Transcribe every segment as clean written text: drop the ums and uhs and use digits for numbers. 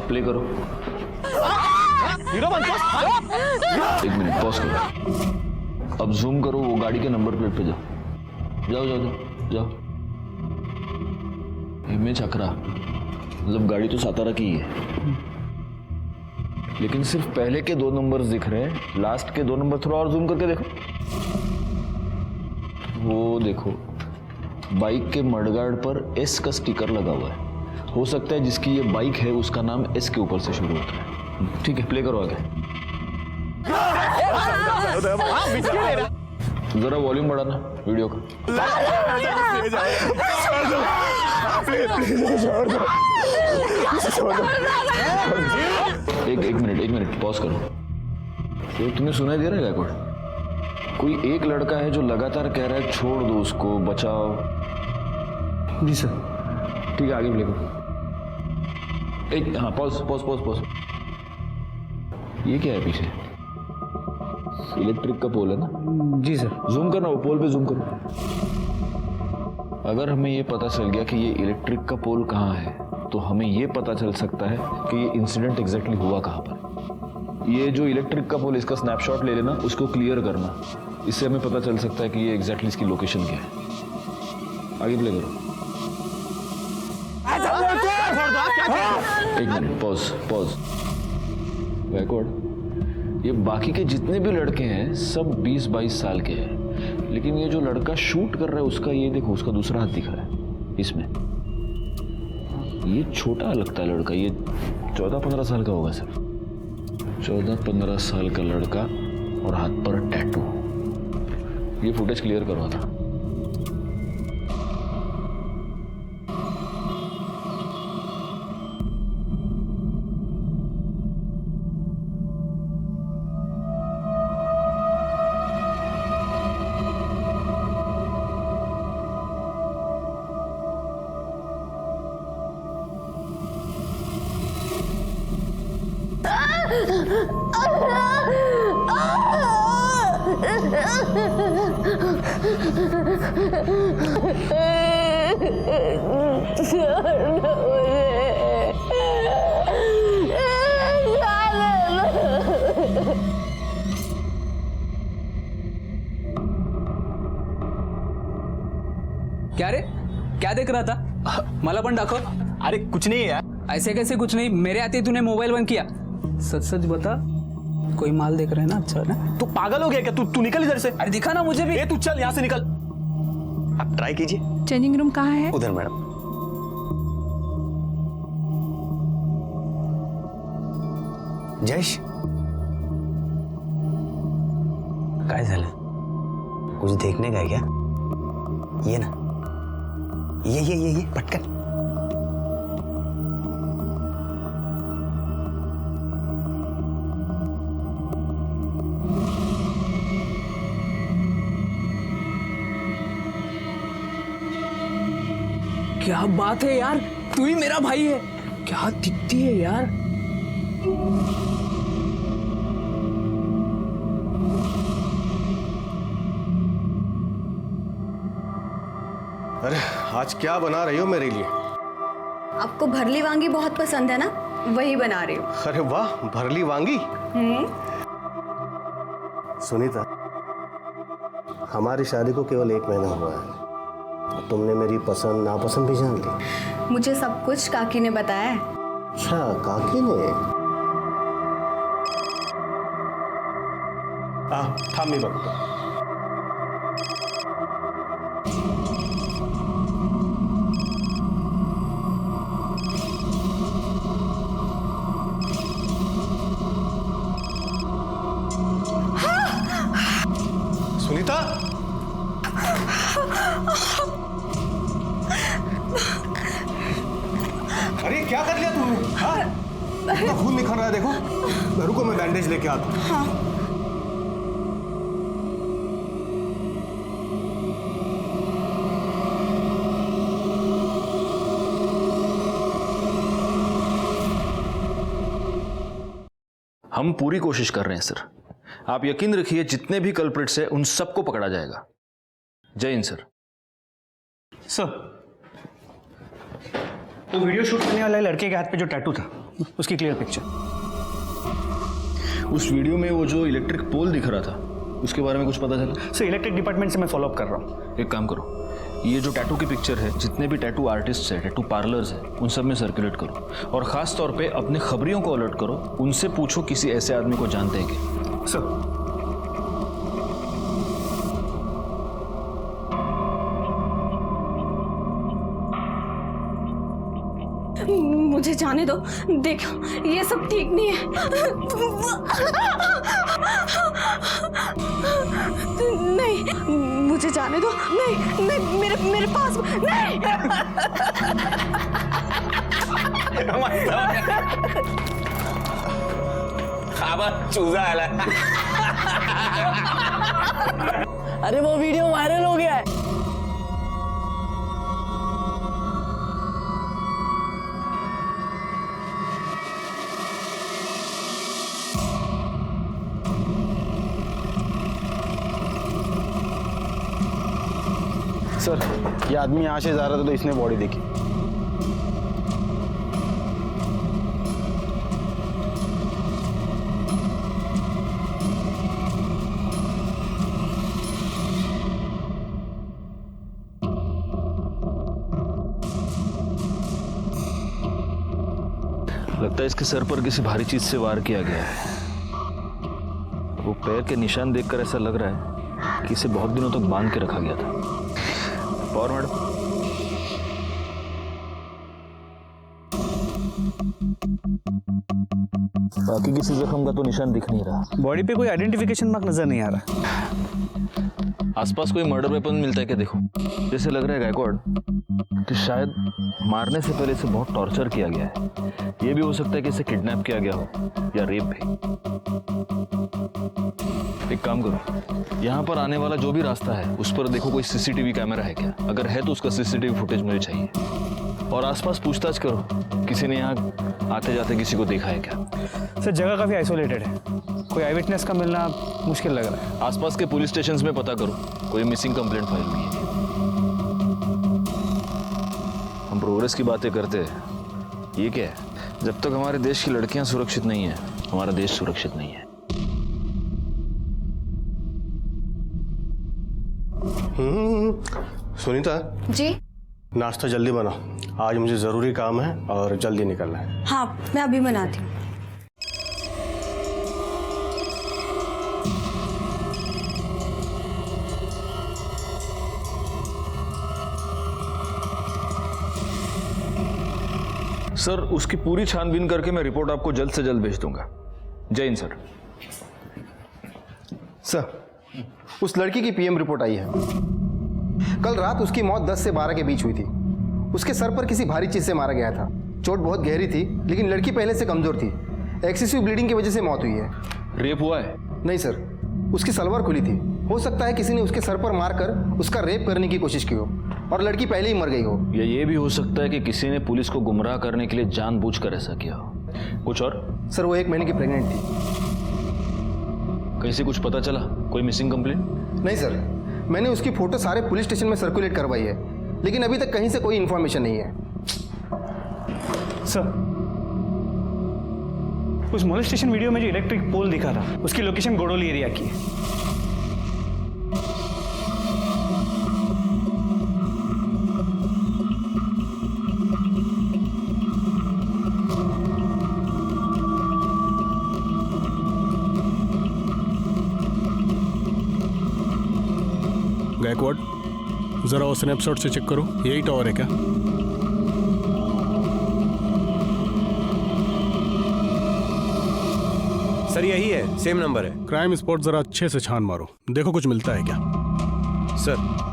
Play करो। Hero बनते हो? एक मिनट पॉज करो। अब जूम करो, वो गाड़ी के नंबर प्लेट पे जाओ। जाओ जाओ जाओ जाओ। इमेज अकरा, मतलब गाड़ी तो सातारा की ही है, लेकिन सिर्फ पहले के 2 नंबर्स दिख रहे हैं। लास्ट के 2 नंबर थोड़ा और जूम करके देखो। वो देखो, बाइक के मडगार्ड पर एस का स्टिकर लगा हुआ है। हो सकता है जिसकी ये बाइक है उसका नाम एस के ऊपर से शुरू होता है। ठीक है, प्ले करो आगे। जरा वॉल्यूम बढ़ाना वीडियो का। एक मिनट पॉज करो। ये तुम्हें सुनाई दे रहा है गायकवाड़? कोई एक लड़का है जो लगातार कह रहा है छोड़ दो उसको, बचाओ। जी सर। ठीक है, आगे प्ले करो। हाँ, पॉज। ये क्या है पीछे? इलेक्ट्रिक का पोल है ना? जी सर। जूम करना, वो पोल पे जूम करो। अगर हमें ये पता चल गया कि ये इलेक्ट्रिक का पोल कहाँ है, तो हमें ये पता चल सकता है कि ये इंसिडेंट एग्जैक्टली हुआ कहाँ पर। ये जो इलेक्ट्रिक का पोल, इसका स्नैपशॉट ले लेना, उसको क्लियर करना। इससे हमें पता चल सकता है कि ये एग्जैक्टली इसकी लोकेशन क्या है। आगे प्ले करो। एक मिनट, पॉज। गायकवाड़, ये बाकी के जितने भी लड़के हैं सब 20-22 साल के हैं, लेकिन ये जो लड़का शूट कर रहा है उसका, ये देखो, उसका दूसरा हाथ दिख रहा है इसमें। ये छोटा लगता है लड़का, ये 14-15 साल का होगा सर। 14-15 साल का लड़का और हाथ पर टैटू। ये फुटेज क्लियर करवा था। क्या रे, क्या देख रहा था? मला पण दाखव। अरे कुछ नहीं है यार। ऐसे कैसे कुछ नहीं? मेरे आते ही तूने मोबाइल बंद किया। सच सच बता, कोई माल देख रहा है ना? अच्छा ना? तू पागल हो गया क्या? तू निकल इधर से। अरे दिखा ना मुझे भी। तू चल यहाँ से निकल। आप ट्राई कीजिए। चेंजिंग रूम कहाँ है? उधर मैडम। जयेश, काय झालं? कुछ देखने का है क्या? ये ना, ये पटकन। क्या बात है यार, तू ही मेरा भाई है। क्या दिखती है यार। अरे आज क्या बना रही हो मेरे लिए? आपको भरली वांगी बहुत पसंद है ना, वही बना रही हूँ। अरे वाह, भरली वांगी। सुनीता, हमारी शादी को केवल 1 महीना हुआ है, तुमने मेरी पसंद नापसंद भी जान ली। मुझे सब कुछ काकी ने बताया है। अच्छा, काकी ने? थांब मी बघतो। सुनीता, अरे क्या कर लिया तुमने? इतना खून निकल रहा है, देखो। रुको, मैं बैंडेज लेके आता हूँ। हम पूरी कोशिश कर रहे हैं सर। आप यकीन रखिए जितने भी कल्प्रिट्स हैं उन सबको पकड़ा जाएगा। जय हिंद सर। सर, वो वीडियो शूट करने वाले लड़के के हाथ पे जो टैटू था, उसकी क्लियर पिक्चर। उस वीडियो में वो जो इलेक्ट्रिक पोल दिख रहा था उसके बारे में कुछ पता चला? सर, इलेक्ट्रिक डिपार्टमेंट से मैं फॉलो अप कर रहा हूँ। एक काम करो, ये जो टैटू की पिक्चर है, जितने भी टैटू आर्टिस्ट है, टैटू पार्लर्स है, उन सब में सर्कुलेट करो और खास तौर पे अपने खबरियों को अलर्ट करो। उनसे पूछो किसी ऐसे आदमी को जानते हैं कि। सर, मुझे जाने दो। देखो ये सब ठीक नहीं है। नहीं, मुझे जाने दो। नहीं नहीं, मेरे पास नहीं। चूजा आला। अरे वो वीडियो वायरल हो गया है। सर, ये आदमी यहाँ से जा रहा था तो इसने बॉडी देखी। लगता है इसके सर पर किसी भारी चीज से वार किया गया है। वो पैर के निशान देखकर ऐसा लग रहा है कि इसे बहुत दिनों तक बांध के रखा गया था। और मैडम, बाकी किसी जख्म का तो निशान दिख नहीं रहा। बॉडी पे कोई आइडेंटिफिकेशन मार्क नजर नहीं आ रहा। आसपास कोई मर्डर वेपन मिलता है क्या? देखो, जैसे लग रहा है गायकवाड़ कि शायद मारने से पहले इसे बहुत टॉर्चर किया गया है। ये भी हो सकता है कि इसे किडनैप किया गया हो या रेप भी। एक काम करो, यहाँ पर आने वाला जो भी रास्ता है उस पर देखो कोई सीसीटीवी कैमरा है क्या। अगर है तो उसका सीसीटीवी फुटेज मुझे चाहिए। और आसपास पूछताछ करो, किसी ने यहाँ आते जाते किसी को देखा है क्या। सर, जगह काफी आइसोलेटेड है, कोई आई विटनेस का मिलना मुश्किल लग रहा है। आसपास के पुलिस स्टेशंस में पता करो कोई मिसिंग कंप्लेंट फाइल हुई है। हम प्रोग्रेस की बातें करते हैं, ये क्या है? जब तक हमारे देश की लड़कियां सुरक्षित नहीं है, हमारा देश सुरक्षित नहीं है। सुनीता जी नाश्ता जल्दी बनाओ, आज मुझे ज़रूरी काम है और जल्दी निकलना है। हाँ, मैं अभी बनाती हूँ। सर, उसकी पूरी छानबीन करके मैं रिपोर्ट आपको जल्द से जल्द भेज दूंगा। जय हिंद सर। सर, उस लड़की की पीएम रिपोर्ट आई है। कल रात उसकी मौत 10 से 12 के बीच हुई थी। उसके सर पर किसी भारी चीज से मारा गया था। चोट बहुत गहरी थी, लेकिन लड़की पहले से कमजोर थी। एक्सेसिव ब्लीडिंग की वजह से मौत हुई है। रेप हुआ है? नहीं सर, उसकी सलवार खुली थी। हो सकता है किसी ने उसके सर पर मारकर उसका रेप करने की कोशिश की हो और लड़की पहले ही मर गई हो। या ये भी हो सकता है कि किसी ने पुलिस को गुमराह करने के लिए जानबूझकर ऐसा किया हो। कुछ और? सर, वो 1 महीने की प्रेग्नेंट थी। कहीं से कुछ पता चला? कोई मिसिंग कंप्लेंट? नहीं सर, मैंने उसकी फोटो सारे पुलिस स्टेशन में सर्कुलेट करवाई है, लेकिन अभी तक कहीं से कोई इन्फॉर्मेशन नहीं है। सर, उस मोलेस्टेशन वीडियो में जो इलेक्ट्रिक पोल दिखा था, उसकी लोकेशन गोडोली एरिया की है। गायकवाड़, जरा वो स्नैपशॉट से चेक करो, यही टावर है क्या? सर यही है, सेम नंबर है। क्राइम स्पॉट जरा अच्छे से छान मारो, देखो कुछ मिलता है क्या। सर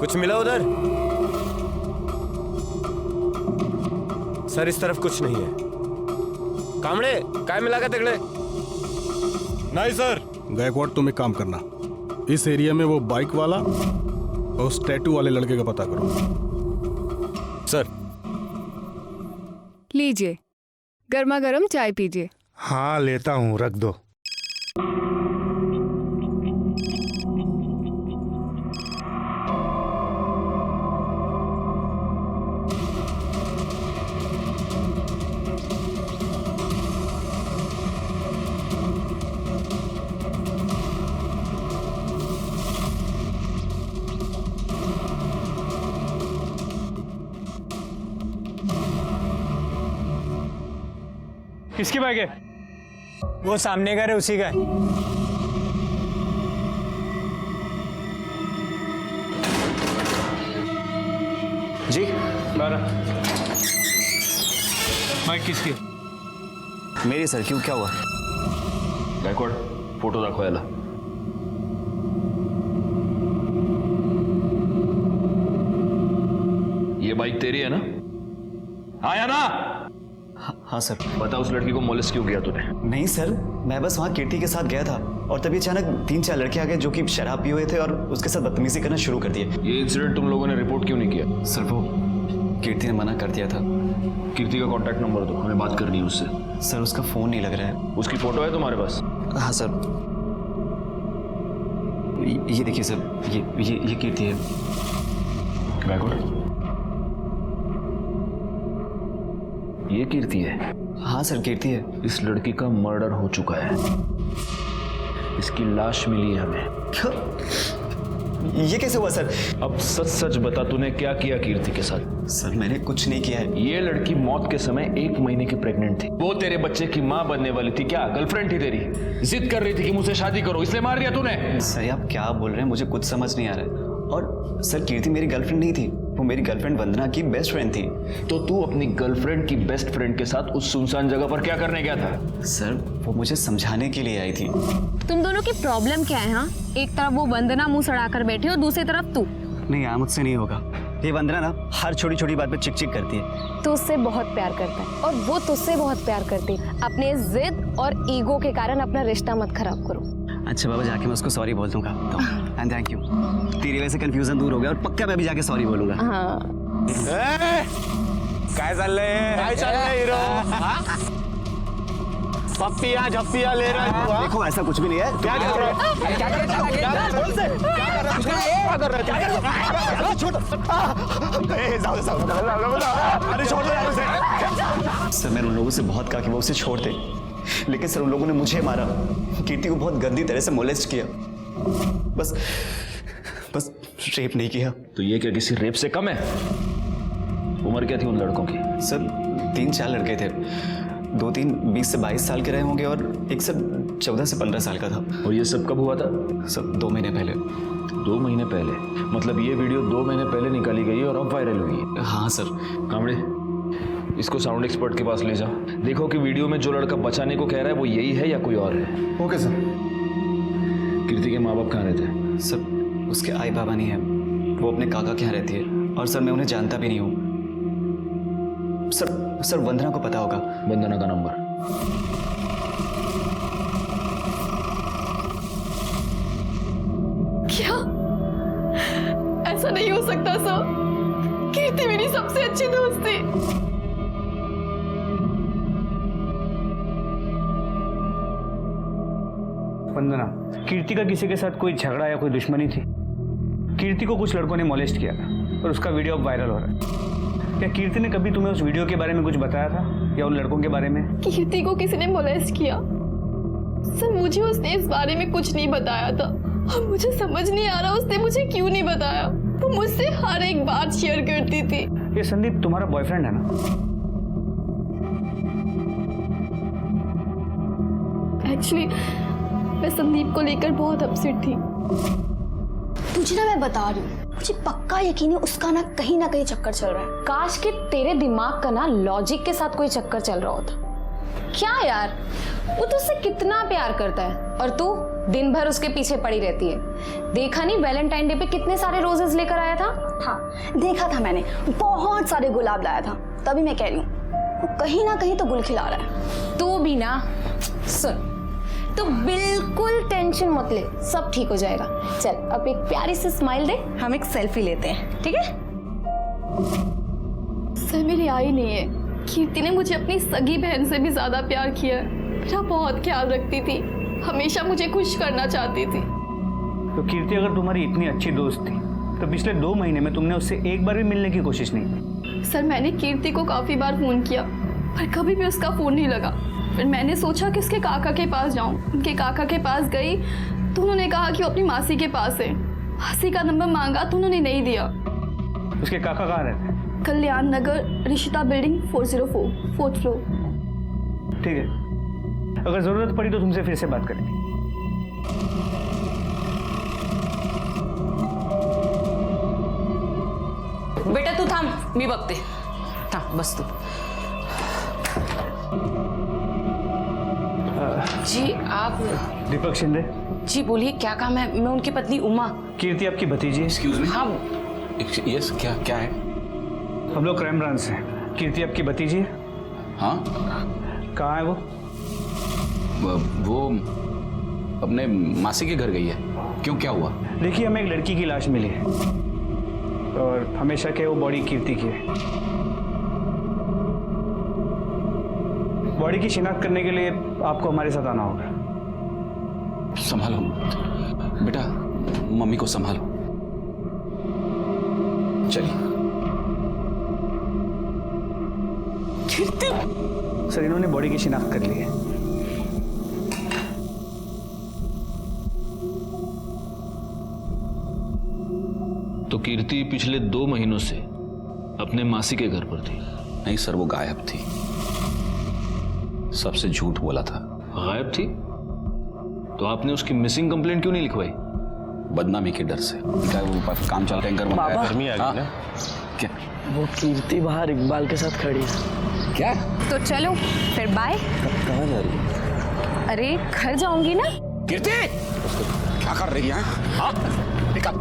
कुछ मिला उधर? सर इस तरफ कुछ नहीं है। कामड़े काय मिला का तिकडे? नहीं सर। गायकवाड़ तुम एक काम करना, इस एरिया में वो बाइक वाला और उस टैटू वाले लड़के का पता करो। सर लीजिए, गर्मा गर्म चाय पीजिए। हाँ लेता हूँ, रख दो। किसकी बाइक है? वो सामने का है, उसी का है। जी बाइक किसकी? मेरी सर, क्यों, क्या हुआ? गायकवाड़ फोटो दाखवा याला. ये बाइक तेरी है ना? आया ना? हाँ सर। बता उस लड़की को मोलेस्ट क्यों किया तूने? नहीं सर, मैं बस वहाँ कीर्ति के साथ गया था और तभी अचानक 3-4 लड़के आ गए जो कि शराब पिए हुए थे और उसके साथ बदतमीजी करना शुरू कर दिए। ये इंसिडेंट तुम लोगों ने रिपोर्ट क्यों नहीं किया? सर वो कीर्ति ने मना कर दिया था। कीर्ति का कांटेक्ट नंबर दो, हमें बात करनी है उससे। सर उसका फोन नहीं लग रहा है। उसकी फोटो है तुम्हारे पास? हाँ सर, ये देखिए सर, ये कीर्ति है। गायकवाड़ ये कीर्ति है? हाँ सर कीर्ति है। इस लड़की का मर्डर हो चुका है, इसकी लाश मिली है हमें। क्या? ये कैसे हुआ सर? अब सच सच बता, तूने क्या किया कीर्ति के साथ? सर मैंने कुछ नहीं किया है। ये लड़की मौत के समय 1 महीने की प्रेग्नेंट थी। वो तेरे बच्चे की माँ बनने वाली थी। क्या गर्लफ्रेंड थी तेरी? जिद कर रही थी कि मुझसे शादी करो, इसलिए मार दिया तूने? सर आप क्या बोल रहे हैं, मुझे कुछ समझ नहीं आ रहा है। और सर कीर्ति मेरी गर्लफ्रेंड नहीं थी, वो मेरी गर्लफ्रेंड वंदना की बेस्ट फ्रेंड थी। तो तू अपनी गर्लफ्रेंड की बेस्ट फ्रेंड के साथ उस सुनसान जगह पर क्या करने गया था? सर वो मुझे समझाने के लिए आई थी। तुम दोनों की प्रॉब्लम क्या है? हाँ, एक तरफ वो वंदना मुंह सड़ाकर बैठी और दूसरी तरफ तू। नहीं यार, मुझसे नहीं होगा। ये वंदना ना हर छोटी छोटी बात पे चिक चिक करती है। तू उससे बहुत प्यार करता है और वो तुझसे बहुत प्यार करती है। अपने जिद और ईगो के कारण अपना रिश्ता मत खराब करो। अच्छा बाबा, जाके मैं उसको सॉरी बोल दूंगा। एंड थैंक यू, तेरी वजह से कंफ्यूजन दूर हो गया और पक्का मैं भी जाके सॉरी बोलूंगा। हाँ। काय चाललंय हिरो? पप्पिया झप्पिया ले रहा है तू? देखो ऐसा कुछ भी नहीं है। क्या कर रहा है? क्या कर रहा है? सर मैंने उन लोगों से बहुत कहा कि वो उसे छोड़ दे, लेकिन सर उन लोगों ने मुझे मारा, कीर्ति को बहुत गंदी तरह से मोलेस्ट किया। बस रेप नहीं किया। तो ये क्या किसी रेप से कम है? उम्र क्या थी उन लड़कों की? सर 3-4 लड़के थे, 2-3 20 से 22 साल के रहे होंगे और एक सर 14 से 15 साल का था। और ये सब कब हुआ था? सर 2 महीने पहले। 2 महीने पहले? मतलब ये वीडियो 2 महीने पहले निकाली गई और अब वायरल हुई? हाँ सर। कामड़े, इसको साउंड एक्सपर्ट के पास ले जाओ, देखो कि वीडियो में जो लड़का बचाने को कह रहा है वो यही है या कोई और है। Okay sir. कीर्ति के माँ बाप कहाँ रहते हैं? सर उसके आई बाबा नहीं है, वो अपने काका के यहाँ रहती है और सर मैं उन्हें जानता भी नहीं हूँ। सर वंदना को पता होगा। वंदना का नंबर? क्या? ऐसा नहीं हो सकता सर, कीर्ति मेरी सबसे अच्छी दोस्त थी। वंदना, कीर्ति का किसी के साथ कोई झगड़ा या कोई दुश्मनी थी? कीर्ति को कुछ लड़कों ने मोलेस्ट किया था और उसका वीडियो अब वायरल हो रहा है। क्या कीर्ति ने कभी तुम्हें उस वीडियो के बारे में कुछ बताया था या उन लड़कों के बारे में? कीर्ति को किसी ने मोलेस्ट किया? सर मुझे उसने इस बारे में कुछ नहीं बताया था और मुझे समझ नहीं आ रहा उसने मुझे क्यों नहीं बताया। वो मुझसे हर एक बात शेयर करती थी। ये संदीप तुम्हारा बॉयफ्रेंड है ना? एक्चुअली मैं संदीप को लेकर बहुत अपसेट थी। तुझे ना मैं बता रही हूँ, मुझे पक्का यकीन है उसका ना कहीं चक्कर चल रहा है। काश कि तेरे दिमाग का ना लॉजिक के साथ कोई चक्कर चल रहा होता। क्या यार, वो तुझसे कितना प्यार करता है और तू दिन भर उसके पीछे पड़ी रहती है। देखा नहीं वैलेंटाइन डे पे कितने सारे रोजेस लेकर आया था? हाँ देखा था मैंने, बहुत सारे गुलाब लाया था। तभी मैं कह रही हूँ वो कहीं ना कहीं तो गुल खिला रहा है। तू भी ना, सुन, तो बिल्कुल टेंशन मत ले, सब ठीक हो जाएगा। चल अब एक प्यारी सी स्माइल दे, हम एक सेल्फी लेते हैं, ठीक है? सर मेरी आई नहीं है। कीर्ति ने मुझे अपनी सगी बहन से भी ज्यादा प्यार किया है। मेरा बहुत ख्याल रखती थी, हमेशा मुझे खुश करना चाहती थी। तो कीर्ति अगर तुम्हारी इतनी अच्छी दोस्त थी तो पिछले 2 महीने में तुमने उससे एक बार भी मिलने की कोशिश नहीं की? सर मैंने कीर्ति को काफी बार फोन किया पर कभी भी उसका फोन नहीं लगा। फिर मैंने सोचा कि उसके काका के पास जाऊं। उनके काका के पास गई तो उन्होंने कहा कि वो अपनी मासी के पास है। मासी का नंबर मांगा तो उन्होंने नहीं दिया। उसके काका कहाँ रहते हैं? कल्याण नगर, ऋषिता बिल्डिंग 404, 4th फ्लोर। ठीक है, अगर जरूरत पड़ी तो तुमसे फिर से बात करेंगे। बेटा तू थांब, मी बघते। थांब, बस तू। जी आप? दीपक शिंदे जी बोलिए, क्या काम है? मैं उनकी पत्नी उमा। कीर्ति आपकी भतीजी है। Excuse me. हाँ यस, क्या है? हम लोग क्राइम ब्रांच से हैं। कीर्ति आपकी भतीजी है? हाँ। कहाँ है वो? वो अपने मासी के घर गई है। क्यों, क्या हुआ? देखिए, हमें एक लड़की की लाश मिली है और हमेशा के वो बॉडी कीर्ति की है। बॉडी की शिनाख्त करने के लिए आपको हमारे साथ आना होगा। संभालो बेटा, मम्मी को संभालो। चलिए। सर, इन्होंने बॉडी की शिनाख्त कर ली है। तो कीर्ति पिछले 2 महीनों से अपने मासी के घर पर थी? नहीं सर, वो गायब थी। सबसे झूठ बोला था। गायब थी? तो आपने उसकी मिसिंग कंप्लेंट क्यों नहीं लिखवाई? बदनामी के डर से। क्या वो काम चल टैंकर में बाबा गर्मी आ गई ना? क्या वो कीर्ति बाहर इकबाल के साथ खड़ी है। क्या? तो चलो फिर बाय। कहाँ जा रही है? अरे घर जाऊंगी ना। कीर्ति क्या कर रही है? हाँ निकल।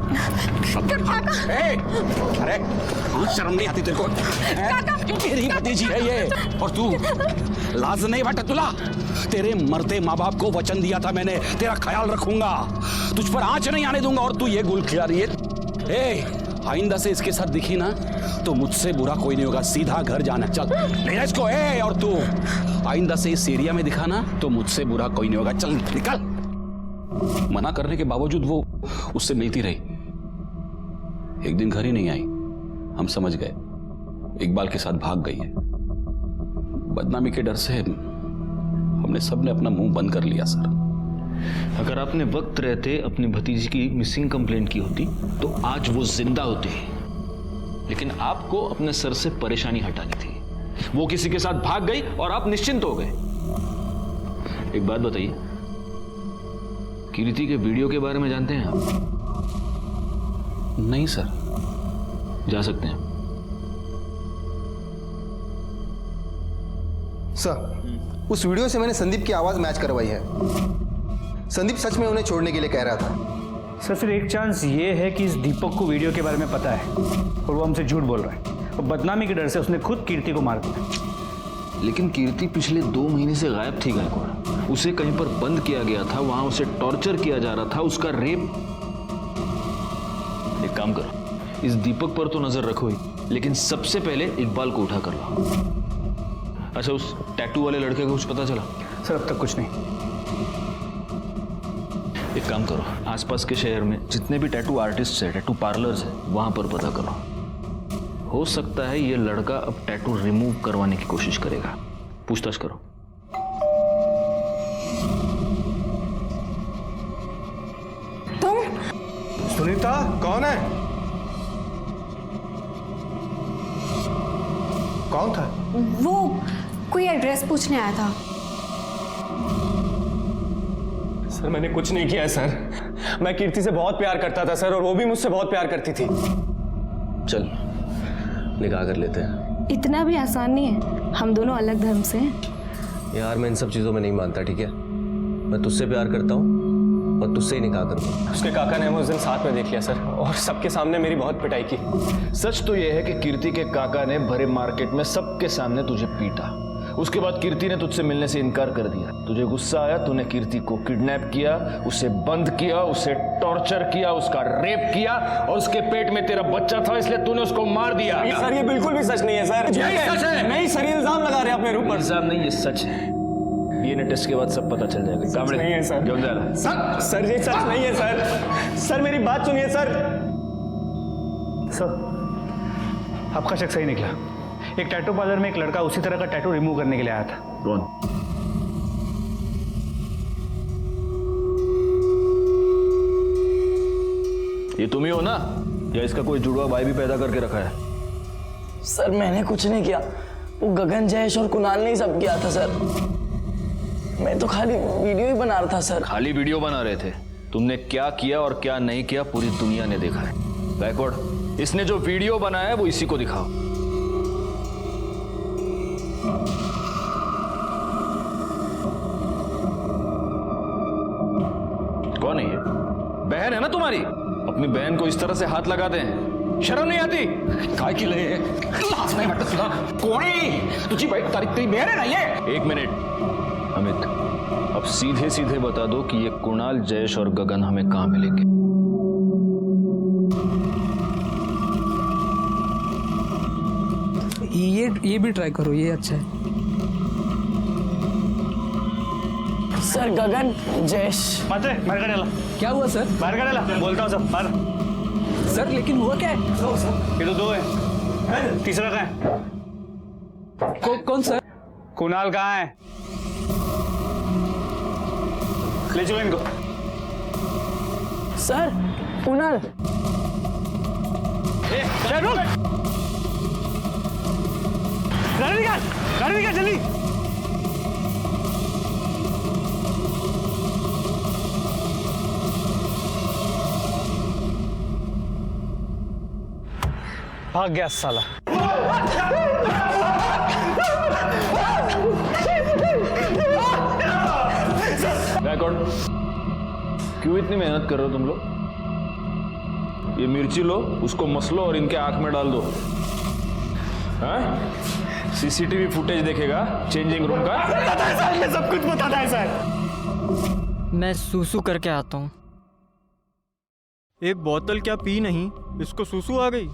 ए, अरे शर्म नहीं आती तेरे को? तेरी भतीजी है ये, और तू लाज नहीं बटा तुला? तेरे मरते माँ बाप को वचन दिया था मैंने, तेरा ख्याल रखूंगा, तुझ पर आंच नहीं आने दूंगा, और तू ये गुल खिला रही है। ए, आइंदा से इसके साथ दिखी ना तो मुझसे बुरा कोई नहीं होगा। सीधा घर जाना, चल ले जा इसको। ए, और तू आइंदा से इस एरिया में दिखा ना तो मुझसे बुरा कोई नहीं होगा। चल निकल। मना करने के बावजूद वो उससे मिलती रही। एक दिन घर ही नहीं आई, हम समझ गए इकबाल के साथ भाग गई है। बदनामी के डर से हमने सबने अपना मुंह बंद कर लिया सर। अगर आपने वक्त रहते अपनी भतीजी की मिसिंग कंप्लेंट की होती तो आज वो जिंदा होती, लेकिन आपको अपने सर से परेशानी हटानी थी। वो किसी के साथ भाग गई और आप निश्चिंत हो गए। एक बात बताइए, कीर्ति के वीडियो के बारे में जानते हैं आप? नहीं सर। जा सकते हैं सर। उस वीडियो से मैंने संदीप की आवाज मैच करवाई है। संदीप सच में उन्हें छोड़ने के लिए कह रहा था। सर, फिर एक चांस ये है कि इस दीपक को वीडियो के बारे में पता है और वो हमसे झूठ बोल रहा है, और बदनामी के डर से उसने खुद कीर्ति को मार दिया। लेकिन कीर्ति पिछले 2 महीने से गायब थी गायकवाड़। उसे कहीं पर बंद किया गया था, वहां उसे टॉर्चर किया जा रहा था, उसका रेप। एक काम करो, इस दीपक पर तो नजर रखो ही, लेकिन सबसे पहले इकबाल को उठा कर लाओ। अच्छा, उस टैटू वाले लड़के को कुछ पता चला? सर, अब तक कुछ नहीं। एक काम करो, आसपास के शहर में जितने भी टैटू आर्टिस्ट है, टैटू पार्लर्स है, वहां पर पता करो। हो सकता है ये लड़का अब टैटू रिमूव करवाने की कोशिश करेगा। पूछताछ करो। तुम? सुनीता कौन है? कौन था? वो कोई एड्रेस पूछने आया था। सर मैंने कुछ नहीं किया है सर। मैं कीर्ति से बहुत प्यार करता था सर, और वो भी मुझसे बहुत प्यार करती थी। चल निकाह कर लेते हैं। इतना भी आसान नहीं है, हम दोनों अलग धर्म से हैं। यार मैं इन सब चीज़ों में नहीं मानता, ठीक है? मैं तुझसे प्यार करता हूँ और तुझसे ही निकाह करूँगा। उसके काका ने हमें उस दिन साथ में देख लिया सर, और सबके सामने मेरी बहुत पिटाई की। सच तो यह है कि कीर्ति के काका ने भरे मार्केट में सबके सामने तुझे पीटा। उसके बाद कीर्ति ने तुझसे मिलने से इनकार कर दिया। तुझे गुस्सा आया, तूने कीर्ति को किडनैप किया, उसे बंद किया, उसे टॉर्चर किया, उसका रेप किया और उसके पेट में तेरा बच्चा था इसलिए तूने उसको मार दिया। सर ये बिल्कुल भी सच नहीं है सर। यही सच है। नहीं सर, ये इल्जाम लगा रहे हैं अपने ऊपर। इल्जाम नहीं, ये सच है। डीएनए टेस्ट के बाद सब पता चल जाएगा। सच नहीं है सर। क्यों जा रहा है? सर ये सच नहीं है सर। सर मेरी बात सुनिए सर। सर आपका शक सही निकला। एक टैटू पार्लर में एक लड़का उसी तरह का टैटू रिमूव करने के लिए आया था। कौन? ये तुम ही हो ना, या इसका कोई जुड़वा भाई भी पैदा करके रखा है? सर मैंने कुछ नहीं किया, वो गगन, जयेश और कुणाल ने ही सब किया था सर। मैं तो खाली वीडियो ही बना रहा था सर। खाली वीडियो बना रहे थे? तुमने क्या किया और क्या नहीं किया पूरी दुनिया ने देखा है। बैकवर्ड, इसने जो वीडियो बनाया है वो इसी को दिखाओ। कौन है ये? बहन है ना तुम्हारी? अपनी बहन को इस तरह से हाथ लगाते हैं, शर्म नहीं आती? काय की लय लाज नाही वाटत तुला? कोण आहे तुझी तेरी बहन है ना ये? एक मिनट अमित, अब सीधे सीधे बता दो कि ये कुणाल, जयेश और गगन हमें कहां मिलेंगे? ये भी ट्राई करो, ये अच्छा है। सर गगन, जयेश। माते बाहर काढायला। क्या हुआ सर? बाहर काढायला बोलता हूँ सब बाहर। सर लेकिन हुआ क्या है? ये तो दो है, तीसरा कहाँ है? कौन सर? कुणाल कहाँ है? ले चलो इनको। सर कुणाल। गाड़ी निकाल जल्दी। भाग गया साला। बैकवर्ड, क्यों इतनी मेहनत कर रहे हो तुम लोग? ये मिर्ची लो, उसको मसलो और इनके आंख में डाल दो। हाँ? सीसीटीवी फुटेज देखेगा चेंजिंग रूम का। मैं सब कुछ बताता है सर। मैं सूसू करके आता हूँ। एक बोतल क्या पी नहीं, इसको सूसू आ गई।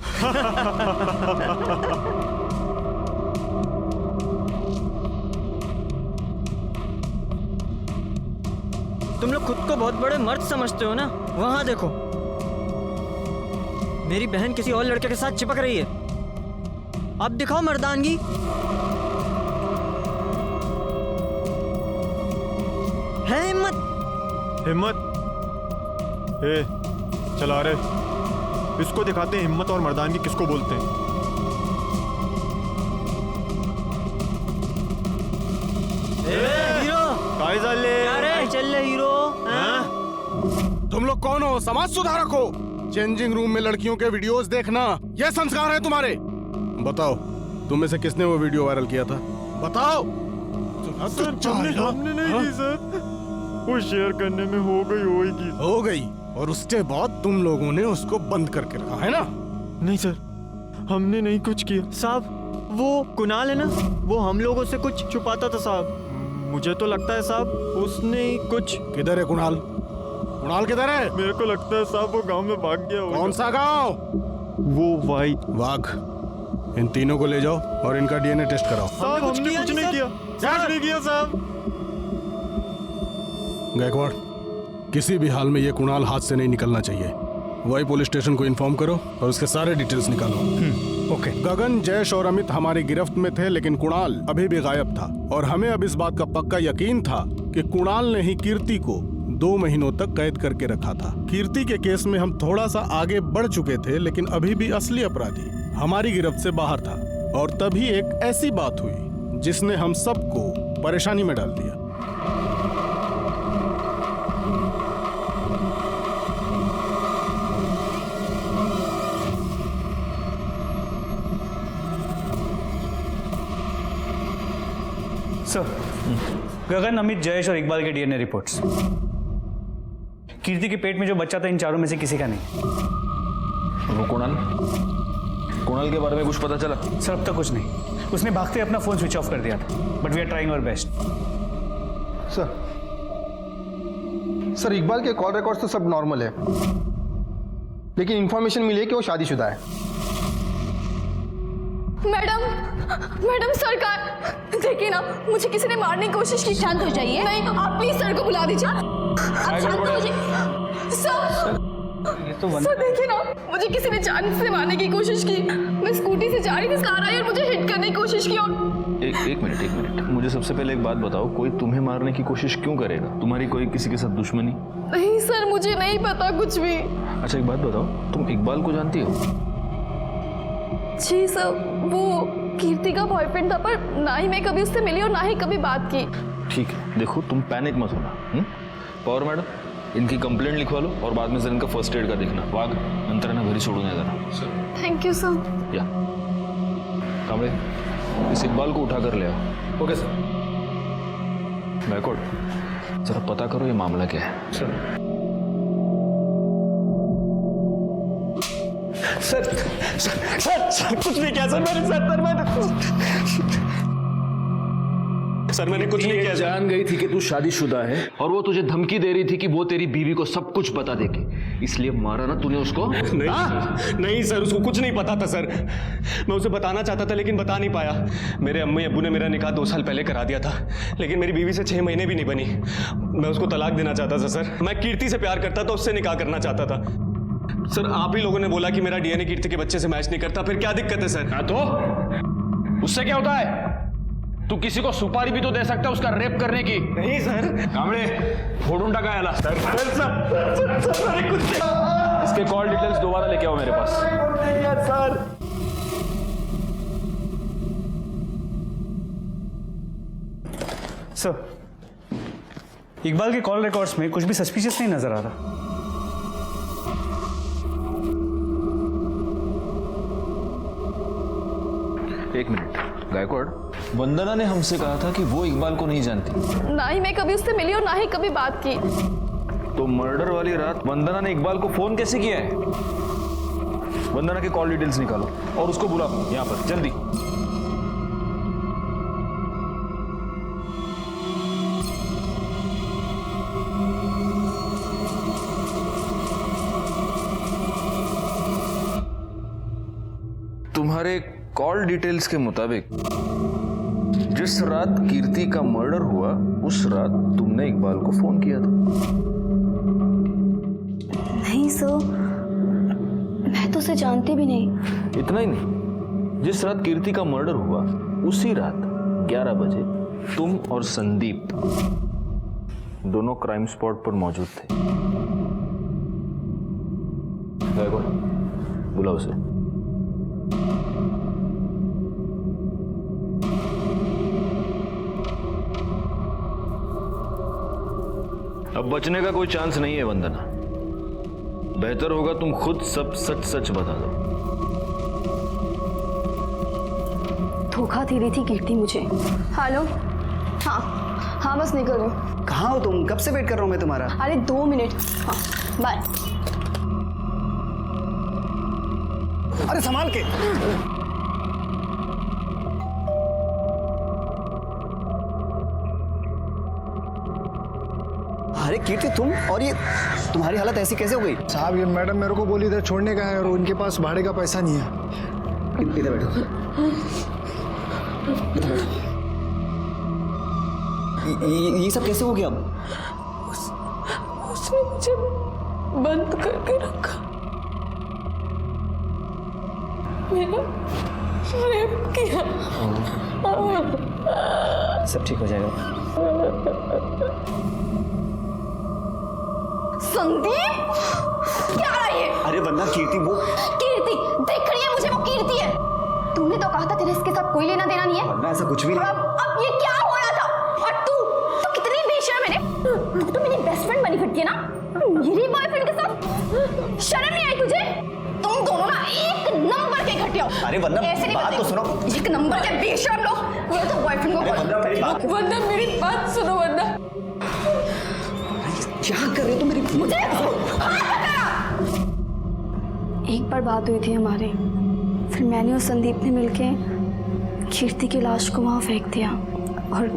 तुम लोग खुद को बहुत बड़े मर्द समझते हो ना? वहां देखो, मेरी बहन किसी और लड़के के साथ चिपक रही है। अब दिखाओ मर्दानगी। है हिम्मत। ए, चला रहे, इसको दिखाते हैं हिम्मत और मर्दानगी किसको बोलते हैं। हीरो काय चल रहे हीरो? तुम लोग कौन हो? समाज सुधारक हो? चेंजिंग रूम में लड़कियों के वीडियोस देखना ये संस्कार है तुम्हारे? बताओ, तुम में से किसने वो वीडियो वायरल किया था? बताओ। हमने नहीं की सर, वो शेयर करने में हो गई। और उसके बाद तुम लोगों ने उसको बंद करके रखा है ना? नहीं सर, हमने नहीं कुछ किया साहब। वो कुणाल है ना, वो हम लोगों से कुछ छुपाता था साहब। मुझे तो लगता है साहब उसने ही कुछ। किधर है कुणाल? कुणाल किधर है? मेरे को लगता है साहब वो गांव में भाग गया होगा। कौन सा गांव? वो वाघ। इन तीनों को ले जाओ और इनका डीएनए टेस्ट कराओ। साहब हमने कुछ नहीं किया साहब। गायकवाड़, किसी भी हाल में ये कुणाल हाथ से नहीं निकलना चाहिए। वही पुलिस स्टेशन को इन्फॉर्म करो और उसके सारे डिटेल्स निकालो। ओके। गगन, जयेश और अमित हमारी गिरफ्त में थे, लेकिन कुणाल अभी भी गायब था और हमें अब इस बात का पक्का यकीन था कि कुणाल ने ही कीर्ति को 2 महीनों तक कैद करके रखा था। कीर्ति के केस में हम थोड़ा सा आगे बढ़ चुके थे, लेकिन अभी भी असली अपराधी हमारी गिरफ्त से बाहर था। और तभी एक ऐसी बात हुई जिसने हम सबको परेशानी में डाल दिया। सर, गगन, अमित, जयेश और इकबाल के डीएनए रिपोर्ट्स। कीर्ति के पेट में जो बच्चा था इन चारों में से किसी का नहीं। वो कुणाल के बारे में कुछ पता चला? सर अब तक कुछ नहीं। उसने भागते अपना फोन स्विच ऑफ कर दिया था, but we are trying our best. Sir Iqbal के कॉल रिकॉर्ड्स तो सब नॉर्मल है, लेकिन इंफॉर्मेशन मिली है कि वो शादीशुदा है। मैडम सरकार देखिए ना, मुझे किसी ने मारने की कोशिश की। शांत हो जाइए। नहीं, आप प्लीज सर को बुला दीजिए। आप शांत हो जाइए। सर देखिए ना, मुझे किसी ने जान से मारने की कोशिश की। मैं स्कूटी से जा रही थी, कार आई और मुझे हिट करने की कोशिश की। और एक मिनट, मुझे सबसे पहले एक बात बताओ, कोई तुम्हें मारने की कोशिश क्यों करेगा? तुम्हारी कोई किसी के साथ दुश्मनी? नहीं सर, मुझे नहीं पता कुछ भी। अच्छा एक बात बताओ, तुम इकबाल को जानती हो? जी सर, वो कीर्ति का बॉयफ्रेंड था, पर ना ही मैं कभी उससे मिली और ना ही कभी बात की। ठीक है, देखो तुम पैनिक मत होना। पवार मैडम, इनकी कंप्लेंट लिखवा लो और बाद में सर इनका फर्स्ट एड का देखना। वाघ अंतराना घरी सोडून या जरा। Thank you sir. या कांबळे, इस इकबाल को उठा कर ले आओ। Okay sir. गायकवाड़, जरा पता करो ये मामला क्या है। सर कुछ नहीं किया सर मैंने कुछ नहीं किया। जान गई थी कि तू शादीशुदा है और वो तुझे धमकी दे रही थी कि वो तेरी बीवी को सब कुछ बता देगी, इसलिए मारा ना तूने उसको? नहीं सर, उसको कुछ नहीं पता था सर। मैं उसे बताना चाहता था लेकिन बता नहीं पाया। मेरे अम्मी अब्बू ने मेरा निकाह 2 साल पहले करा दिया था, लेकिन मेरी बीवी से 6 महीने भी नहीं बनी। मैं उसको तलाक देना चाहता था सर। मैं कीर्ति से प्यार करता था, उससे निकाह करना चाहता था। सर आप ही लोगों ने बोला कि मेरा डीएनए कीर्ति के बच्चे से मैच नहीं करता, फिर क्या दिक्कत है सर? तो उससे क्या होता है? तू किसी को सुपारी भी तो दे सकता है उसका रेप करने की। नहीं सर। कांबळे, फोडून टाका याला। सर कुछ इसके कॉल डिटेल्स दोबारा लेके आओ मेरे पास। सर इकबाल के कॉल रिकॉर्ड्स में कुछ भी सस्पिशियस नहीं नजर आ रहा। एक मिनट, गायकवाड़, वंदना ने हमसे कहा था कि वो इकबाल को नहीं जानती। ना ही मैं कभी उससे मिली और ना ही कभी बात की। तो मर्डर वाली रात वंदना ने इकबाल को फोन कैसे किया है? वंदना के कॉल डिटेल्स निकालो और उसको बुलाओ यहाँ पर जल्दी। तुम्हारे कॉल डिटेल्स के मुताबिक जिस रात कीर्ति का मर्डर हुआ उस रात तुमने इकबाल को फोन किया था। नहीं सर, मैं तो उसे जानती भी नहीं। इतना ही नहीं, जिस रात कीर्ति का मर्डर हुआ उसी रात 11 बजे तुम और संदीप दोनों क्राइम स्पॉट पर मौजूद थे। बुलाओ उसे। अब बचने का कोई चांस नहीं है वंदना। बेहतर होगा तुम खुद सब सच सच बता दो। धोखा दे रही थी कीर्ति मुझे। हेलो, हाँ बस निकल गई। कहाँ हो तुम? कब से वेट कर रहा हूँ मैं तुम्हारा। अरे 2 मिनट। हाँ बाय। अरे संभाल के। अरे कीर्ति, तुम और ये तुम्हारी हालत ऐसी कैसे हो गई? साहब ये मैडम मेरे को बोली इधर छोड़ने का है और उनके पास भाड़े का पैसा नहीं है। इधर बैठो। ये सब कैसे हो गया? उसने मुझे बंद करके रखा, मेरा रेप किया। सब ठीक हो जाएगा। संदीप, क्या रहा ये? अरे वंदना, कीर्ति वो कीर्ति देख रही है मुझे, वो कीर्ति है। तुमने तो कहा था तेरे इसके साथ कोई लेना देना नहीं है। वंदना ऐसा कुछ भी नहीं। अब ये क्या हो रहा था? और तू कितनी बेशर्म है। तू तो मेरी बेस्ट फ्रेंड बनी फिरती है ना, मेरी बॉयफ्रेंड के साथ। शर्म नहीं आई तुझे? तुम दोनों ना एक नंबर के घटिया हो। अरे वंदना, ऐसे नहीं बात तो सुनो। एक नंबर के बेशर्म लोग। ये तो बॉयफ्रेंड को। वंदना मेरी बात सुनो। वंदना क्या कर रहे हो तुम? मेरी मुझे एक बार बात हुई थी हमारी, फिर मैंने और संदीप ने मिलके कीर्ति की लाश को वहाँ फेंक दिया और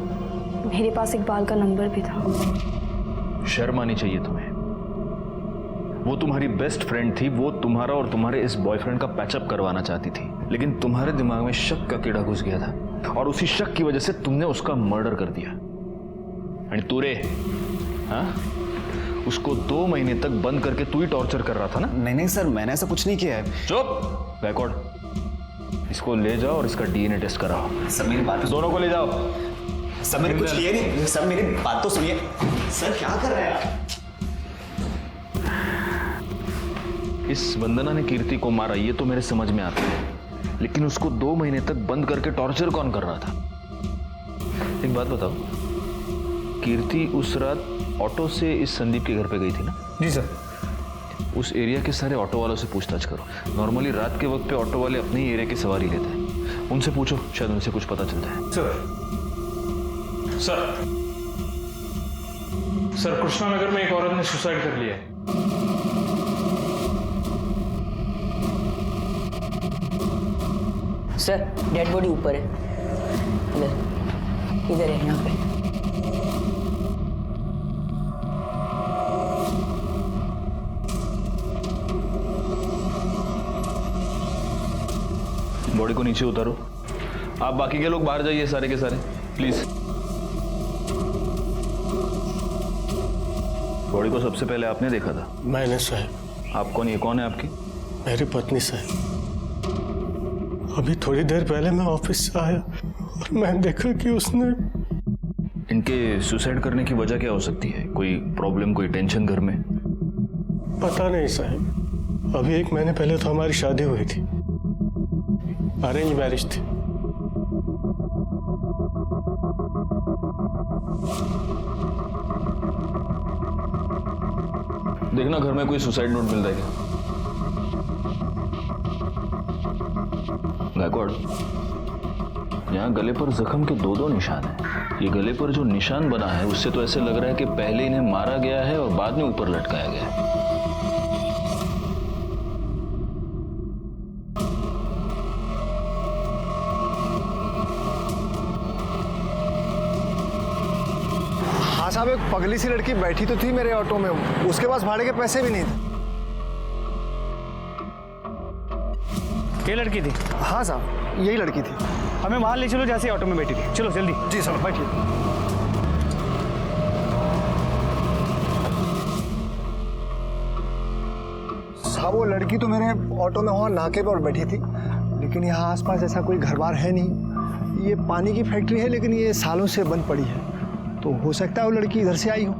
मेरे पास इकबाल का नंबर भी था। शर्म आनी चाहिए तुम्हें। वो तुम्हारी बेस्ट फ्रेंड थी, वो तुम्हारा और तुम्हारे इस बॉयफ्रेंड का पैचअप करवाना चाहती थी, लेकिन तुम्हारे दिमाग में शक का कीड़ा घुस गया था और उसी शक की वजह से तुमने उसका मर्डर कर दिया। एंड तूरे, हाँ, उसको 2 महीने तक बंद करके तू ही टॉर्चर कर रहा था ना? नहीं सर, मैंने ऐसा कुछ नहीं किया है। चुप बैकवर्ड। इसको ले जाओ और इसका डीएनए टेस्ट कराओ। सर मेरी बात दोनों को ले जाओ। सर मैंने कुछ किया नहीं। सर मेरी बात तो सुनिए। सर क्या कर रहे हैं आप? इस वंदना ने कीर्ति को मारा ये तो मेरे समझ में आता है, लेकिन उसको 2 महीने तक बंद करके टॉर्चर कौन कर रहा था? एक बात बताओ, कीर्ति उस रात ऑटो से इस संदीप के घर पे गई थी ना? जी सर। उस एरिया के सारे ऑटो वालों से पूछताछ करो। नॉर्मली रात के वक्त पे ऑटो वाले अपने ही एरिया की सवारी लेते हैं, उनसे पूछो, शायद उनसे कुछ पता चलता है। सर कृष्णा नगर में एक औरत ने सुसाइड कर लिया है। सर डेड बॉडी ऊपर है, इधर है, यहाँ पे। बॉडी को नीचे उतारो। आप बाकी के लोग बाहर जाइए, सारे के सारे प्लीज। बॉडी को सबसे पहले आपने देखा था? मैंने साहब। आप कौन? ये कौन है आपकी? मेरी पत्नी साहब। अभी थोड़ी देर पहले मैं ऑफिस से आया और मैंने देखा कि उसने। इनके सुसाइड करने की वजह क्या हो सकती है? कोई प्रॉब्लम, कोई टेंशन घर में? पता नहीं साहब, अभी 1 महीने पहले तो हमारी शादी हुई थी, अरेंज मैरिज थी। देखना घर में कोई सुसाइड नोट मिलता है क्या? गायकवाड़, यहाँ गले पर जख्म के 2 निशान हैं। ये गले पर जो निशान बना है उससे तो ऐसे लग रहा है कि पहले इन्हें मारा गया है और बाद में ऊपर लटकाया गया है। हाँ साहब, एक पगली सी लड़की बैठी तो थी मेरे ऑटो में, उसके पास भाड़े के पैसे भी नहीं थे। ये लड़की थी? हाँ साहब, यही लड़की थी। हमें वहां ले चलो जैसे ऑटो में बैठी थी। चलो जल्दी। जी साहब, बैठिए। साहब वो लड़की तो मेरे ऑटो में वहाँ नाके पर बैठी थी, लेकिन यहाँ आसपास ऐसा कोई घर बार है नहीं। ये पानी की फैक्ट्री है, लेकिन ये सालों से बंद पड़ी है, तो हो सकता है वो लड़की इधर से आई हो।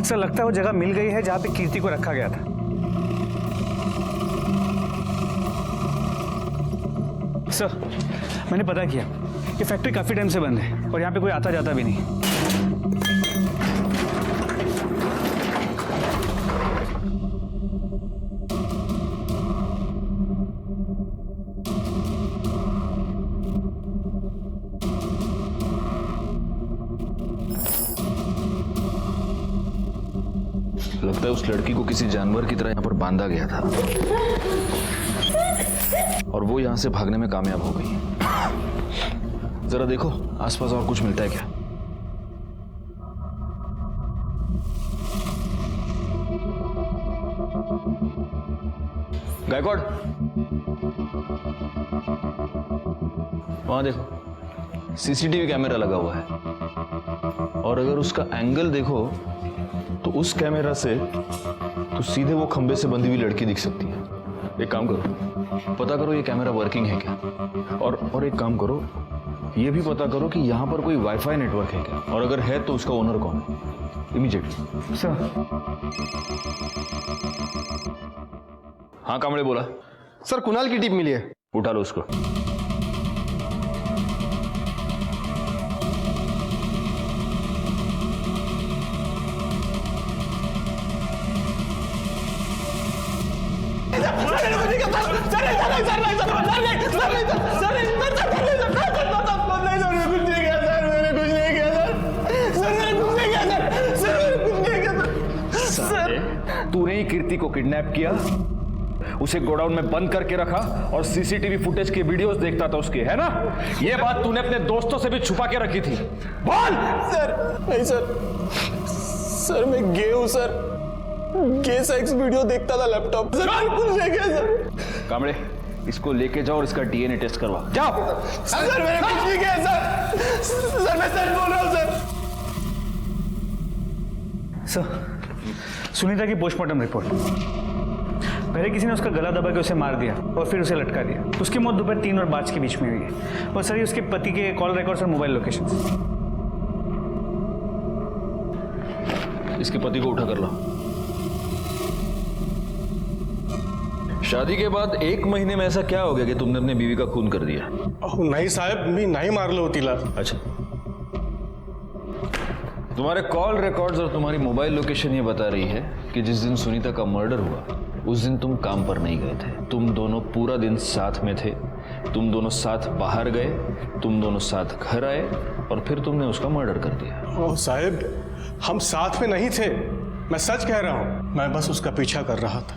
सर लगता है वो जगह मिल गई है जहां पे कीर्ति को रखा गया था। सर मैंने पता किया, ये फैक्ट्री काफी टाइम से बंद है और यहाँ पे कोई आता जाता भी नहीं। लगता है उस लड़की को किसी जानवर की तरह यहाँ पर बांधा गया था और वो यहाँ से भागने में कामयाब हो गई। जरा देखो आसपास और कुछ मिलता है क्या? गायकवाड़, वहां देखो सीसीटीवी कैमरा लगा हुआ है और अगर उसका एंगल देखो तो उस कैमरा से तो सीधे वो खंबे से बंधी हुई लड़की दिख सकती है। एक काम करो, पता करो ये कैमरा वर्किंग है क्या, और एक काम करो, ये भी पता करो कि यहाँ पर कोई वाईफाई नेटवर्क है क्या, और अगर है तो उसका ओनर कौन है, इमीडिएटली। सर। हाँ कामड़े बोला। सर कुणाल की टिप मिली है। उठा लो उसको। तूने ही कीर्ति को किडनैप किया, उसे गोडाउन में बंद करके रखा और सीसीटीवी फुटेज के वीडियोस देखता था उसके, है ना? ये बात तूने अपने दोस्तों से भी छुपा के रखी थी। बोल। सर नहीं सर, सर मैं गे हूं सर, गे सेक्स वीडियो देखता था लैपटॉप सर, कुछ नहीं किया सर। कामड़े, इसको लेके जाओ और इसका डीएनए टेस्ट करवा, जाओ। सर मैंने कुछ नहीं किया सर, सर मैं सच बोल रहा हूं सर। सर, सुनीता की पोस्टमार्टम रिपोर्ट। पहले किसी ने उसका गला दबा के उसे मार दिया और फिर उसे लटका दिया। उसकी मौत दोपहर 3 और 5 के बीच में हुई है। और सर, ये उसके पति के कॉल रिकॉर्ड्स और मोबाइल लोकेशन। इसके पति को उठा कर ला। शादी के बाद 1 महीने में ऐसा क्या हो गया कि तुमने अपनी बीवी का खून कर दिया? नाही साहेब, मी नाही मारलं तिला। अच्छा, तुम्हारे कॉल रिकॉर्ड्स और तुम्हारी मोबाइल लोकेशन ये बता रही है कि जिस दिन सुनीता का मर्डर हुआ उस दिन तुम काम पर नहीं गए थे। तुम दोनों पूरा दिन साथ में थे, तुम दोनों साथ बाहर गए, तुम दोनों साथ घर आए और फिर तुमने उसका मर्डर कर दिया। ओह साहेब, हम साथ में नहीं थे, मैं सच कह रहा हूं। मैं बस उसका पीछा कर रहा था।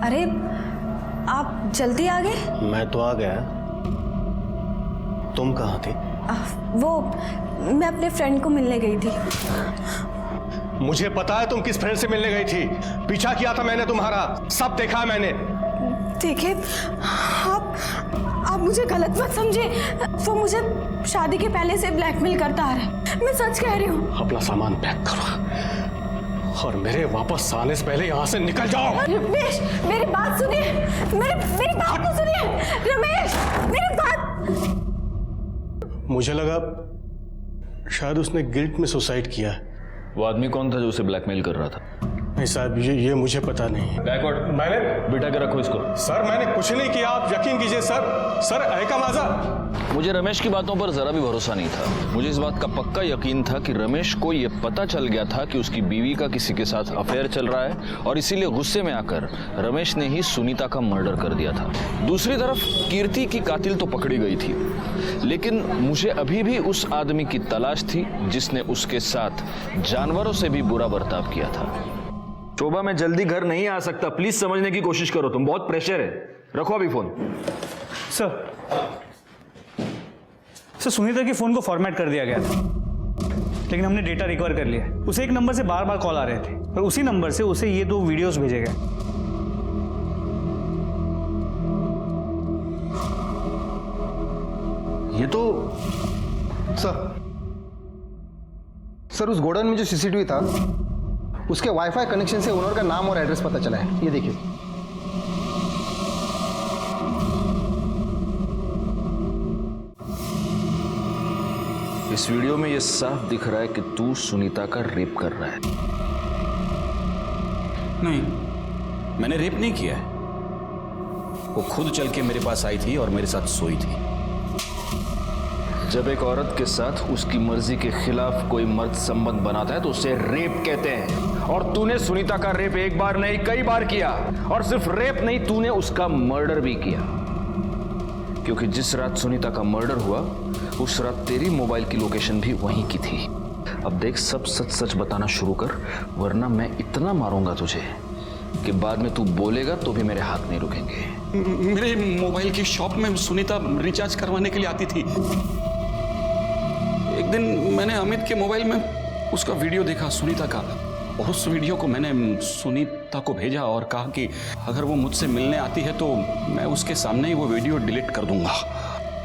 अरे आप जल्दी आ गए? मैं तो आ गया, तुम कहाँ थी? वो मैं अपने फ्रेंड को मिलने गई थी। मुझे पता है तुम किस फ्रेंड से मिलने गई थी। पीछा किया था मैंने तुम्हारा, सब देखा है मैंने। देखिए, आप मुझे गलत मत समझे। वो मुझे शादी के पहले से ब्लैकमेल करता आ रहा है, मैं सच कह रही हूँ। अपना सामान पैक करो और मेरे वापस आने से पहले यहाँ से निकल जाओ। रमेश, मेरी बात सुनिए, मेरी बात तो सुनिए। रमेश, मेरी बात। मुझे लगा शायद उसने गिल्ट में सुसाइड किया है। वो आदमी कौन था जो उसे ब्लैकमेल कर रहा था? नहीं साहब, ये मुझे पता नहीं। मैंने बिठा के रखो इसको। सर मैंने कुछ नहीं किया, आप यकीन कीजिए सर ऐका माझा। मुझे रमेश की बातों पर जरा भी भरोसा नहीं था। मुझे इस बात का पक्का यकीन था कि रमेश को यह पता चल गया था कि उसकी बीवी का किसी के साथ अफेयर चल रहा है और इसीलिए गुस्से में आकर रमेश ने ही सुनीता का मर्डर कर दिया था। दूसरी तरफ कीर्ति की कातिल तो पकड़ी गई थी, लेकिन मुझे अभी भी उस आदमी की तलाश थी जिसने उसके साथ जानवरों से भी बुरा बर्ताव किया था। शोभा, मैं जल्दी घर नहीं आ सकता, प्लीज समझने की कोशिश करो, तुम बहुत प्रेशर है। रखो अभी फोन। सर, सुनीता के फोन को फॉर्मेट कर दिया गया था, लेकिन हमने डेटा रिकवर कर लिया। उसे एक नंबर से बार बार कॉल आ रहे थे और उसी नंबर से उसे ये 2 वीडियोस भेजे गए। ये तो सर उस गोडाउन में जो सीसीटीवी था उसके वाईफाई कनेक्शन से ओनर का नाम और एड्रेस पता चला है। ये देखिए। इस वीडियो में ये साफ दिख रहा है कि तू सुनीता का रेप कर रहा है। नहीं, मैंने रेप नहीं किया है। वो खुद चल के मेरे पास आई थी और मेरे साथ सोई थी। जब एक औरत के साथ उसकी मर्जी के खिलाफ कोई मर्द संबंध बनाता है तो उसे रेप कहते हैं। और तूने सुनीता का रेप एक बार नहीं कई बार किया, और सिर्फ रेप नहीं, तूने उसका मर्डर भी किया। क्योंकि जिस रात सुनीता का मर्डर हुआ उस रात तेरी मोबाइल की लोकेशन भी वहीं की थी। अब देख, सब सच सच बताना शुरू कर, वरना मैं इतना मारूंगा तुझे कि बाद में तू बोलेगा तो भी मेरे हाथ नहीं रुकेंगे। मेरे मोबाइल की शॉप में सुनीता रिचार्ज करवाने के लिए आती थी। एक दिन मैंने अमित के मोबाइल में उसका वीडियो देखा सुनीता का, और उस वीडियो को मैंने सुनीता को भेजा और कहा कि अगर वो मुझसे मिलने आती है तो मैं उसके सामने ही वो वीडियो डिलीट कर दूंगा।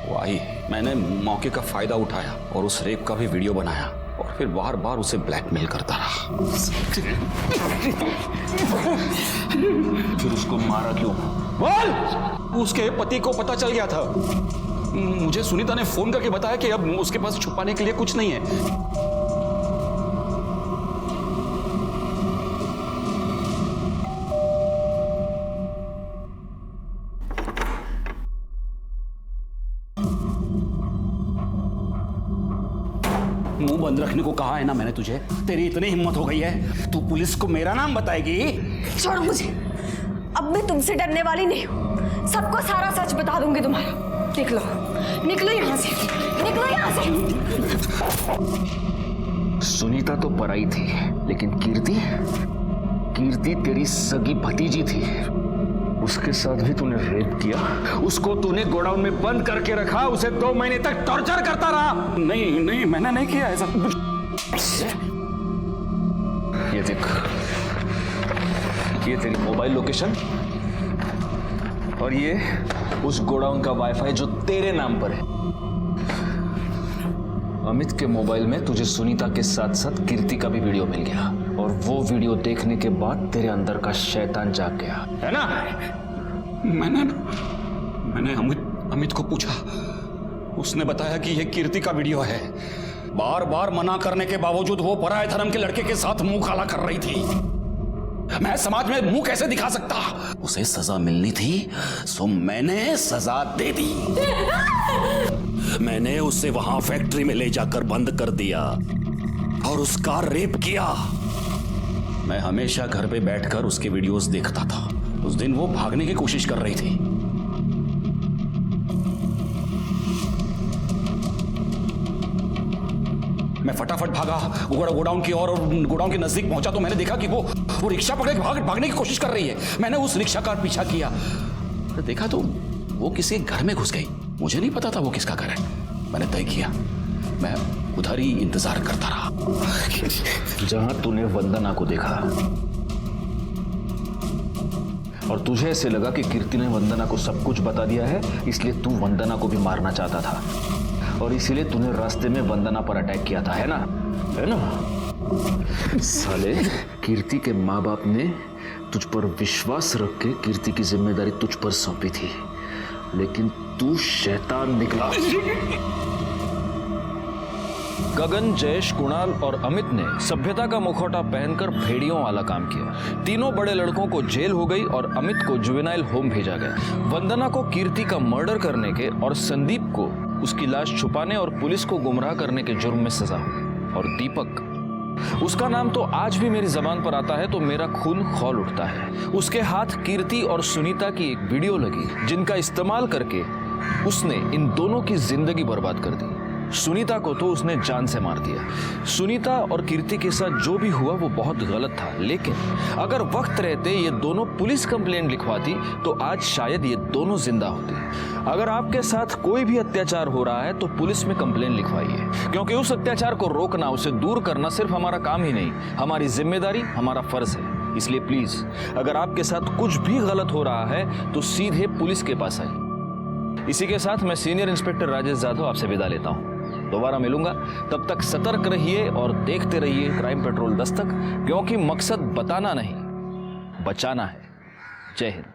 वो आई, मैंने मौके का फायदा उठाया और उस रेप का भी वीडियो बनाया और फिर बार बार उसे ब्लैकमेल करता रहा। फिर उसको मारा क्यों? बोल! उसके पति को पता चल गया था। मुझे सुनीता ने फोन करके बताया कि अब उसके पास छुपाने के लिए कुछ नहीं है। मुंह बंद रखने को कहा है ना मैंने तुझे। तेरी इतनी हिम्मत हो गई है, तू पुलिस को मेरा नाम बताएगी? छोड़ो मुझे, अब मैं तुमसे डरने वाली नहीं हूँ। सबको सारा सच बता दूंगी तुम्हारा। निकलो, निकलो यहाँ से, निकलो यहाँ से। सुनीता तो पराई थी, लेकिन कीर्ति तेरी सगी भतीजी थी। उसके साथ भी तूने रेप किया, उसको तूने गोडाउन में बंद करके रखा, उसे 2 महीने तक टॉर्चर करता रहा। नहीं, मैंने नहीं किया ऐसा। ये देख, ये तेरी मोबाइल लोकेशन और ये उस गोडाउन का वाईफाई जो तेरे नाम पर है। अमित के मोबाइल में तुझे सुनीता के साथ साथ कीर्ति का भी वीडियो मिल गया, और वो वीडियो देखने के बाद तेरे अंदर का शैतान जाग गया, है ना? मैंने अमित को पूछा, उसने बताया कि यह कीर्ति का वीडियो है। बार बार मना करने के बावजूद वो पराये धर्म के लड़के के साथ मुंह काला कर रही थी। मैं समाज में मुंह कैसे दिखा सकता? उसे सजा मिलनी थी, सो मैंने सजा दे दी। मैंने उसे वहां फैक्ट्री में ले जाकर बंद कर दिया और उसका रेप किया। मैं हमेशा घर पे बैठकर उसके वीडियोस देखता था। उस दिन वो भागने की कोशिश कर रही थी। मैं फटाफट भागा गोडाउन की ओर, और गोडाउन के नजदीक पहुंचा तो मैंने देखा कि वो रिक्शा पकड़ के भागने की कोशिश कर रही है। मैंने उस रिक्शा का पीछा किया, तो देखा तो वो किसी घर में घुस गई। मुझे नहीं पता था वो किसका घर है। मैंने तय किया मैं उधर ही इंतजार करता रहा। जहां तूने वंदना को देखा और तुझे ऐसे लगा कि कीर्ति ने वंदना को सब कुछ बता दिया है, इसलिए तू वंदना को भी मारना चाहता था, और इसीलिए तूने रास्ते में वंदना पर अटैक किया था, है ना? साले, कीर्ति के माँ बाप ने तुझ पर विश्वास रख के कीर्ति की जिम्मेदारी तुझ पर सौंपी थी, लेकिन तू शैतान निकला। गगन, जयेश, कुणाल और अमित ने सभ्यता का मुखौटा पहनकर भेड़ियों वाला काम किया। तीनों बड़े लड़कों को जेल हो गई और अमित को जुवेनाइल होम भेजा गया। वंदना को कीर्ति का मर्डर करने के और संदीप को उसकी लाश छुपाने और पुलिस को गुमराह करने के जुर्म में सजा हुई। और दीपक, उसका नाम तो आज भी मेरी जबान पर आता है तो मेरा खून खौल उठता है। उसके हाथ कीर्ति और सुनीता की एक वीडियो लगी, जिनका इस्तेमाल करके उसने इन दोनों की जिंदगी बर्बाद कर दी। सुनीता को तो उसने जान से मार दिया। सुनीता और कीर्ति के साथ जो भी हुआ वो बहुत गलत था, लेकिन अगर वक्त रहते ये दोनों पुलिस कंप्लेंट लिखवाती तो आज शायद ये दोनों जिंदा होते। अगर आपके साथ कोई भी अत्याचार हो रहा है तो पुलिस में कंप्लेंट लिखवाइए, क्योंकि उस अत्याचार को रोकना, उसे दूर करना सिर्फ हमारा काम ही नहीं, हमारी जिम्मेदारी, हमारा फर्ज है। इसलिए प्लीज, अगर आपके साथ कुछ भी गलत हो रहा है तो सीधे पुलिस के पास आइए। इसी के साथ मैं सीनियर इंस्पेक्टर राजेश जाधव आपसे विदा लेता हूँ। दोबारा मिलूंगा, तब तक सतर्क रहिए और देखते रहिए क्राइम पेट्रोल दस्तक, क्योंकि मकसद बताना नहीं, बचाना है। जय हिंद।